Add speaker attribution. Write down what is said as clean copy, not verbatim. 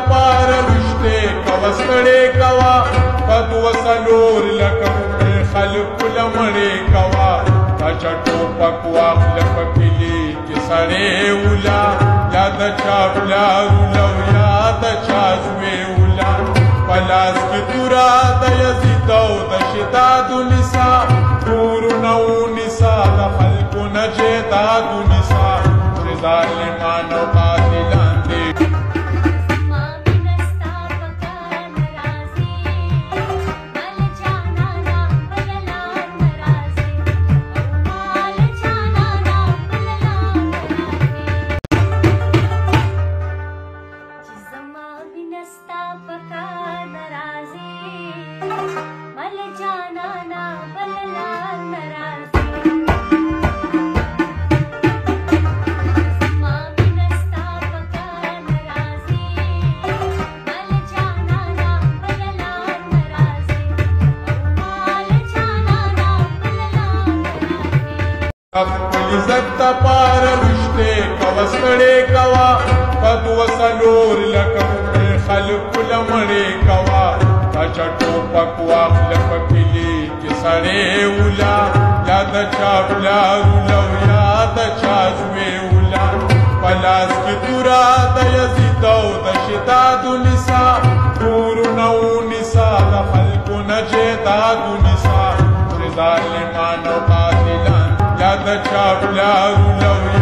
Speaker 1: پار رشتے کوستڑے کوا پدو سلور لکم خلق لمڑے کوا کچھٹو پکواخ لپکلی کسڑے اولا یاد چاپلا رولو یاد چازوے اولا پلاس کی تورا دا یزیدو دا شدادو نسا پورنو نسا دا خلقو نجیدادو نسا ظالمانو قاتلان دے عزت پار رشتے کوستڑے کوا پدو سلور لکم خلق لمڑے کوا کچھٹو پکواخ لپکلی کسڑے اولا یاد چاپلا رولو یاد چازوے اولا پلاس کی تورا دا یزیدو دا شدادو نسا پورنو نسا دا خلقو نجیدادو نسا ظالمانو قاتلان یاد چاپلا رولو